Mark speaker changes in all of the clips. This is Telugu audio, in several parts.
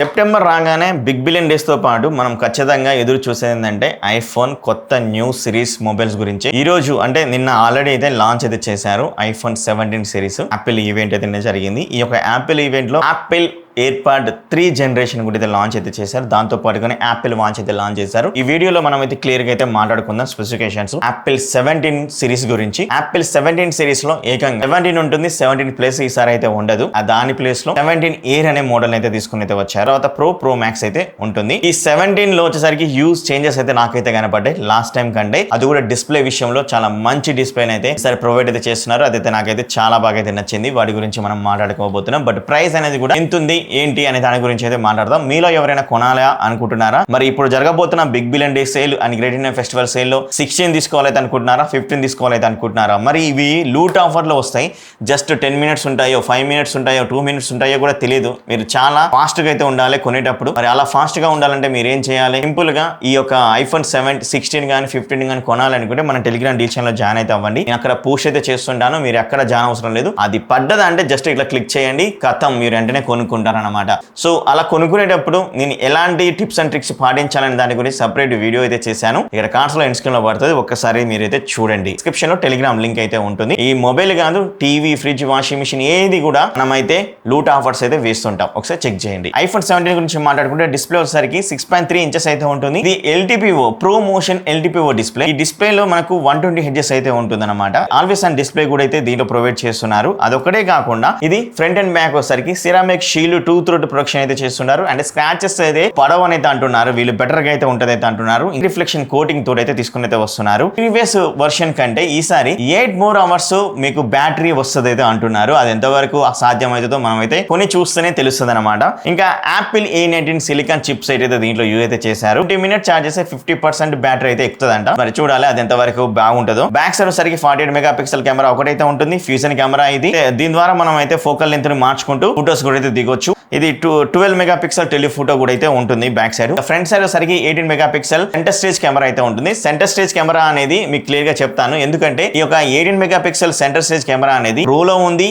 Speaker 1: సెప్టెంబర్ రాగానే బిగ్ బిలియన్ డేస్ తో పాటు మనం ఖచ్చితంగా ఎదురు చూసేది ఏంటంటే ఐఫోన్ కొత్త న్యూ సిరీస్ మొబైల్స్ గురించి. ఈ రోజు అంటే నిన్న ఆల్రెడీ అయితే లాంచ్ అయితే చేశారు ఐఫోన్ 17 సిరీస్. యాపిల్ ఈవెంట్ అయితే జరిగింది. ఈ యొక్క యాపిల్ ఈవెంట్ లో యాపిల్ ఎయిర్పాడ్ 3 జనరేషన్ కూడా అయితే లాంచ్ అయితే చేశారు. దాంతో పాటుగానే యాపిల్ వాచ్ అయితే లాంచ్ చేశారు. ఈ వీడియోలో మనం అయితే క్లియర్ గా అయితే మాట్లాడుకుందాం స్పెసిఫికేషన్స్ యాపిల్ 17 సిరీస్ గురించి. యాపిల్ 17 సిరీస్ లో ఏకంగా 17 ఉంటుంది, 17 ప్లస్ ఈసారి అయితే ఉండదు. దాని ప్లేస్ లో 17 ఎయిర్ అనే మోడల్ అయితే తీసుకుని అయితే వచ్చారు. తర్వాత ప్రో మ్యాక్స్ అయితే ఉంటుంది. ఈ 17 లో వచ్చేసరికి హ్యూజ్ చేంజెస్ అయితే నాకైతే కనపడ్డాయి లాస్ట్ టైం కంటే. అది కూడా డిస్ప్లే విషయంలో చాలా మంచి డిస్ప్లే అయితే ఈసారి ప్రొవైడ్ అయితే చేస్తున్నారు. అదైతే నాకైతే చాలా బాగా అయితే నచ్చింది. వాటి గురించి మనం మాట్లాడుకోబోతున్నాం. బట్ ప్రైస్ అనేది కూడా ఎంత ఉంది ఏంటి అనే దాని గురించి అయితే మాట్లాడదాం. మీలో ఎవరైనా కొనాలా అనుకుంటున్నారా? మరి ఇప్పుడు జరగబోతున్న big billion day sale and great Indian festival sale లో 16 తీసుకోవాలైతే అనుకుంటున్నారా, 15 తీసుకోవాలైతే అనుకుంటున్నారా? మరి ఇవి లూట్ ఆఫర్ లో వస్తాయి. జస్ట్ 10 మినిట్స్ ఉంటాయో, 5 మినిట్స్ ఉంటాయో, 2 మినిట్స్ ఉంటాయో కూడా తెలియదు. మీరు చాలా ఫాస్ట్ గా అయితే ఉండాలి కొనేటప్పుడు. మరి అలా ఫాస్ట్ గా ఉండాలంటే మీరు ఏం చేయాలి? సింపుల్ గా ఈ యొక్క ఐఫోన్ 16 కానీ 15 కానీ కొనాలనుకుంటే మన టెలిగ్రామ్ డీల్స్ లో జాయిన్ అయితే అవ్వండి. నేను అక్కడ పోస్ట్ అయితే చేస్తుంటాను. మీరు ఎక్కడ జాయిన్ అవసరం లేదు. అది పడ్డదా అంటే జస్ట్ ఇట్లా క్లిక్ చేయండి, ఖతం మీరు వెంటనే కొనుక్కుంటారన్నమాట. సో అలా కొనుక్కునేటప్పుడు నేను ఎలాంటి టిప్స్ అండ్ ట్రిక్స్ పాటించాలని దాని గురించి సపరేట్ వీడియో అయితే చేశాను. ఇక్కడ కార్డ్స్ లో ఇన్స్క్రీన్ లో పడుతుంది, ఒక్కసారి మీరైతే చూడండి. డిస్క్రిప్షన్ లో టెలిగ్రామ్ లింక్ అయితే ఉంటుంది. ఈ మొబైల్ కాదు, టీవీ, ఫ్రిడ్జ్, వాషింగ్ మిషన్ ఏది కూడా మనమైతే లూట్ ఆఫర్స్ అయితే వేస్తుంటాం. ఒకసారి చెక్ చేయండి. ఐఫోన్ 17 గురించి మాట్లాడుకుంటే డిస్ప్లే వచ్చేసరికి 6.3 ఇంచెస్ అయితే ఉంటుంది. ఇది LTPO pro motion LTPO display. ఈ డిస్ప్లే లో మనకు 120 హెడ్జెస్ అయితే ఉంటుంది అనమాట. ఆల్వేస్ అండ్ డిస్ప్లే కూడా అయితే దీంట్లో ప్రొవైడ్ చేస్తున్నారు. అదొకటే కాకుండా ఇది ఫ్రంట్ అండ్ బ్యాక్ వచ్చేసరికి సిరామిక్ షీల్డ్ టూత్ ప్రొడక్షన్ అయితే చేస్తున్నారు. అండ్ స్క్రాచెస్ అయితే పడవని అయితే అంటున్నారు. వీళ్ళు బెటర్ గా అయితే ఉంటది అయితే అంటున్నారు. రిఫ్లెక్షన్ కోటింగ్ తోటి అయితే తీసుకుని అయితే వస్తున్నారు. ప్రీవియస్ వర్షన్ కంటే ఈసారి 8 more hours మీకు బ్యాటరీ వస్తుంది అయితే అంటున్నారు. అది ఎంతవరకు సాధ్యం అవుతుందో మనం అయితే కొన్ని చూస్తేనే తెలుస్తుంది అనమాట. ఇంకా యాపిల్ A19 సిలికాన్ చిప్స్ అయితే దీంట్లో యూజ్ అయితే చేశారు. 20 minute ఛార్జ్ చేస్తే 50% బ్యాటరీ అయితే ఎక్కుతుందంట. మరి చూడాలి అది ఎంతవరకు బాగుంటుందో. బ్యాక్ సైడ్ సరికి 48 మెగాపిక్సెల్ కెమెరా ఒకటైతే ఉంటుంది. ఫ్యూజన్ కెమెరా ఇది. దీని ద్వారా మనం అయితే ఫోకల్ లెంత్ ని మార్చుకుంటూ ఫోటోస్ కూడా అయితే దిగొచ్చు. ఇది 12 మెగాపిక్సెల్ టెలిఫోటో కూడా అయితే ఉంటుంది బ్యాక్ సైడ్. ఫ్రంట్ సైడ్ సరికి 18 మెగాపిక్సెల్ సెంటర్ స్టేజ్ కెమెరా అయితే ఉంటుంది. సెంటర్ స్టేజ్ కెమెరా అనేది మీకు క్లియర్ గా చెప్తాను. ఎందుకంటే ఈ యొక్క 18 మెగాపిక్సెల్ సెంటర్ స్టేజ్ కెమెరా అనేది ప్రో లో ఉంది,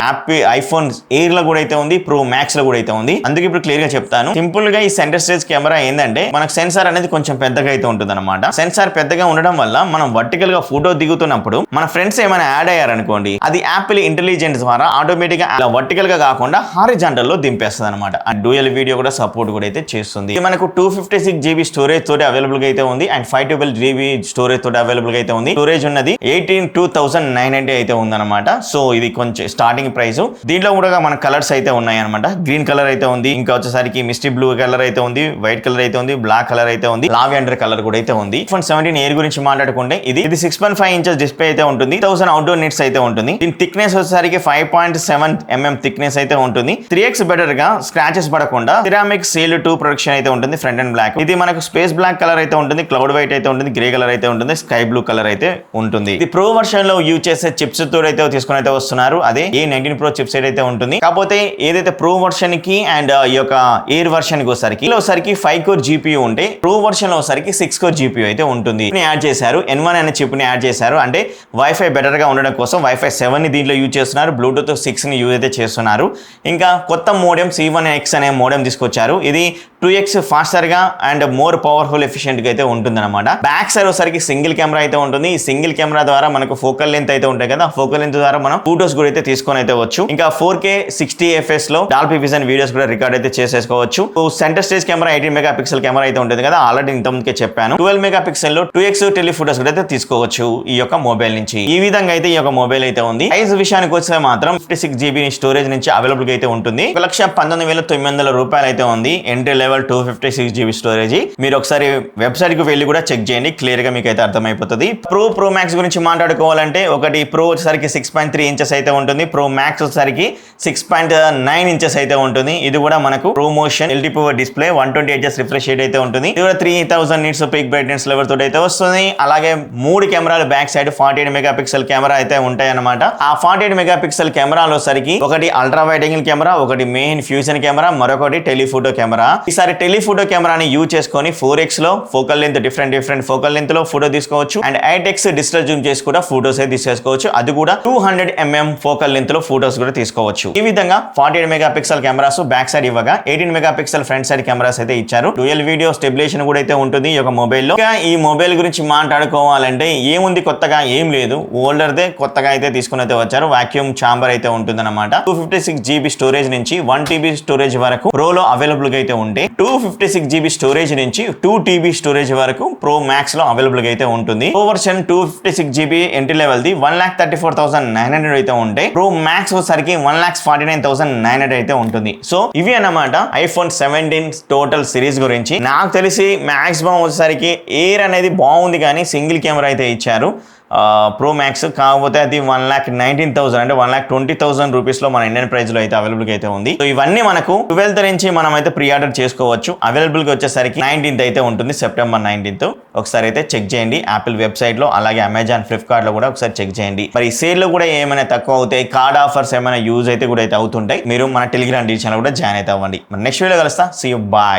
Speaker 1: ఐఫోన్ ఎయిర్ లో కూడా అయితే ఉంది, ప్రో మ్యాక్స్ లో కూడా అయితే ఉంది. అందుకే ఇప్పుడు క్లియర్ గా చెప్తాను. సింపుల్ గా ఈ సెంటర్ స్టేజ్ కెమెరా ఏంటంటే మనకు సెన్సార్ అనేది కొంచెం పెద్దగా అయితే ఉంటుంది అనమాట. సెన్సార్ పెద్దగా ఉండడం వల్ల మనం వర్టికల్ గా ఫోటో దిగుతున్నప్పుడు మన ఫ్రెండ్స్ ఏమైనా యాడ్ అయ్యారనుకోండి, అది యాపిల్ ఇంటెలిజెన్స్ ద్వారా ఆటోమేటిక్ గా వర్టికల్ గా కాకుండా హారిజాంటల్ లో దింపేస్తుంది అనమాట. ఆ డ్యూయల్ వీడియో కూడా సపోర్ట్ కూడా అయితే చేస్తుంది. ఇది మనకు 256 GB స్టోరేజ్ తోటి అవైలబుల్ గా అయితే ఉంది. అండ్ 512 GB స్టోరేజ్ తోటి అవైలబుల్ గా అయితే ఉంది. స్టోరేజ్ ఉన్నది 82,990 అయితే ఉందన్నమాట. సో ఇది కొంచెం స్టార్టింగ్ ప్రైస్. దీంట్లో కూడా మన కలర్స్ అయితే ఉన్నాయి అనమాట. గ్రీన్ కలర్ అయితే ఉంది, ఇంకా వచ్చేసరికి మిస్టీ బ్లూ కలర్ అయితే ఉంది, వైట్ కలర్ అయితే ఉంది, బ్లాక్ కలర్ అయితే ఉంది, లావెండర్ కలర్ కూడా అయితే ఉంది. ఐఫోన్ 17 ఎయిర్ గురించి మాట్లాడుకుంటే ఇది 6.5 ఇంచెస్ డిస్ప్లే అయితే ఉంటుంది. 1000 అవుట్డోర్ నిట్స్ అయితే ఉంటుంది. దీని థిక్నెస్ వచ్చేసరికి 5.7 mm థిక్నెస్ అయితే ఉంటుంది. 3x బెటర్ గా స్క్రాచెస్ పడకుండా సిరామిక్ సేల్ 2 ప్రొడక్షన్ అయితే ఉంటుంది. Front and block. ఇది మనకు స్పేస్ బ్లాక్ కలర్ అయితే ఉంటుంది, క్లౌడ్ వైట్ అయితే ఉంటుంది, గ్రే కలర్ అయితే ఉంటుంది, స్కై బ్లూ కలర్ అయితే ఉంటుంది. ఇది ప్రో వర్షన్ లో యూజ్ చేసే చిప్స్ తో అయితే తీసుకుని అయితే వస్తున్నారు. అదే A19 ప్రో చిప్ సెట్ అయితే ఉంటుంది. కాకపోతే ఏదైతే ప్రో వర్షన్ కి అండ్ ఈ యొక్క ఎయిర్ వర్షన్ కి వచ్చరికి 5 కోర్ GPU ఉంటే ప్రో వర్షన్ లో వచ్చరికి 6 కోర్ GPU అయితే ఉంటుంది. యాడ్ చేశారు N1 అనే చిప్ ని యాడ్ చేశారు. అంటే వైఫై బెటర్ గా ఉండడం కోసం వైఫై 7 ని దీంట్లో యూజ్ చేస్తున్నారు. బ్లూటూత్ 6 ని యూజ్ అయితే చేస్తున్నారు. ఇంకా కొత్త మోడెం C1X అనే మోడెం తీసుకొచ్చారు. ఇది 2x ఫాస్టర్ గా అండ్ మోర్ పవర్ఫుల్ ఎఫిషియెంట్ గా అయితే ఉంటుంది అనమాట. బ్యాక్ సైడ్ వచ్చరికి సింగిల్ కెమెరా అయితే ఉంటుంది. ఈ సింగిల్ కెమెరా ద్వారా మనకు ఫోకల్ లెంత్ అయితే ఉంటాయి కదా, ఫోకల్ లెంత్ ద్వారా మనం ఫోటోస్ కూడా అయితే తీసుకొని అయితే వచ్చు. ఇంకా 4K 60 fps లో డాల్బీ విజన్ వీడియోస్ కూడా రికార్డ్ అయితే చేసేసుకోవచ్చు. Centre stage camera 18 megapixel camera అయితే ఉంటుంది కదా, ఆల్రెడీ ఇంతకుముందుకే చెప్పాను. 12 మెగాపిక్సెల్ లో 2x టెలిఫోటోస్ కూడా అయితే తీసుకోవచ్చు ఈ యొక్క మొబైల్ నుంచి. ఈ విధంగా అయితే ఈ యొక్క మొబైల్ అయితే ఉంది. ప్రైస్ విషయానికి వస్తే మాత్రం 56 GB స్టోరేజ్ నుంచి అవైలబుల్ గా అయితే ఉంటుంది. 1,19,900 రూపాయలు అయితే ఉంది. Entry level 256 GB storage. మీరు ఒకసారి వెబ్సైట్ కి వెళ్ళి కూడా చెక్ చేయండి, క్లియర్ గా మీకు అయితే అర్థమైపోతుంది. ప్రో మ్యాక్స్ గురించి మాట్లాడుకోవాలంటే ఒకటి ప్రో వచ్చేసరికి 6.3 ఇంచెస్ అయితే ఉంటుంది. ప్రో మ్యాక్స్ వచ్చేసరికి 6.9 ఇంచెస్ అయితే ఉంటుంది. ఇది కూడా మనకు pro motion LTPO display 120 Hz refresh rate అయితే ఉంటుంది. ఇది కూడా 3000 నిట్స్ పీక్ బ్రైట్నెస్ లెవెల్ తోటి అయితే వస్తుంది. అలాగే 3 కెమెరాలు బ్యాక్ సైడ్ 48 మెగాపిక్సెల్ కెమెరా అయితే ఉంటాయి అనమాట. ఆ 48 మెగాపిక్సెల్ కెమెరాలో సరికి ఒకటి అల్ట్రా వైడ్ యాంగిల్ కెమెరా, ఒకటి మెయిన్ ఫ్యూజన్ కెమెరా, మరొకటి టెలిఫోటో కెమెరా. ఈసారి టెలిఫోటో కెమెరాని యూజ్ చేసుకొని 4x లో focal length different focal length లో ఫోటో తీసుకోవచ్చు. అండ్ 8x డిజిటల్ జూమ్ చేసి కూడా ఫోటోస్ అయితే తీసుకోవచ్చు. అది కూడా 200 mm ఫోకల్ లెంత్ లో ఫోటోస్ కూడా తీసుకోవచ్చు. ఈ విధంగా 48 మెగాపిక్సెల్ కెమెరాస్ బ్యాక్ సైడ్ ఇవ్వగా 18 మెగాపిక్సెల్ ఫ్రంట్ సైడ్ కెమెరాస్ అయితే ఇచ్చారు. డ్యూయల్ వీడియో స్టెబిలైజేషన్ కూడా అయితే ఉంటుంది ఈ యొక్క మొబైల్ లో. ఈ మొబైల్ గురించి మాట్లాడుకోవాలంటే ఏముంది కొత్తగా ఏం లేదు. ఓల్డర్ దే కొత్తగా అయితే తీసుకుని అయితే వచ్చారు. వాక్యూమ్ ఛాంబర్ అయితే ఉంటుంది అనమాట. 256 GB స్టోరేజ్ నుంచి 1 TB స్టోరేజ్ వరకు ప్రోలో అవైలబుల్ గా అయితే ఉంటే 256 GB స్టోరేజ్ నుంచి 2 TB స్టోరేజ్ వరకు ప్రో మ్యాక్స్ లో అవైలబుల్ గా అయితే ఉంటుంది. Pro version 256 GB entry level the 1,34,900 అయితే ఉంటే ప్రో మ్యాక్స్ వచ్చేసరికి 1,49,900 అయితే ఉంటుంది. సో ఇవి అన్నమాట ఐఫోన్ 17 టోటల్ సిరీస్ గురించి. నాకు తెలిసి మాక్సిమం వచ్చేసరికి ఎయిర్ అనేది బాగుంది కానీ సింగిల్ కెమెరా అయితే ఇచ్చారు ప్రో మ్యాక్స్. కాకపోతే అది 1,19,000 అంటే 1,20,000 రూపీస్ లో మన ఇండియన్ ప్రైస్ లో అయితే అవైలబుల్ గా అయితే ఉంది. సో ఇవన్నీ మనకు 12th నుంచి మనం అయితే ప్రీ ఆర్డర్ చేసుకోవచ్చు. అవైలబుల్ గా వచ్చేసరికి 19th అయితే ఉంటుంది, సెప్టెంబర్ 19th. ఒకసారి అయితే చెక్ చేయండి యాపిల్ వెబ్సైట్ లో, అలాగే అమెజాన్, ఫ్లిప్కార్ట్ లో కూడా ఒకసారి చెక్ చేయండి. మరి సేల్ లో కూడా ఏమైనా తక్కువ అవుతాయి, కార్డ్ ఆఫర్స్ ఏమైనా యూజ్ అయితే కూడా అయితే అవుతుంటాయి. మీరు మన టెలిగ్రామ్ ఛానల్ కూడా జాయిన్ అయితే అవ్వండి. నెక్స్ట్ వీడియో కలుస్తా. See you, bye.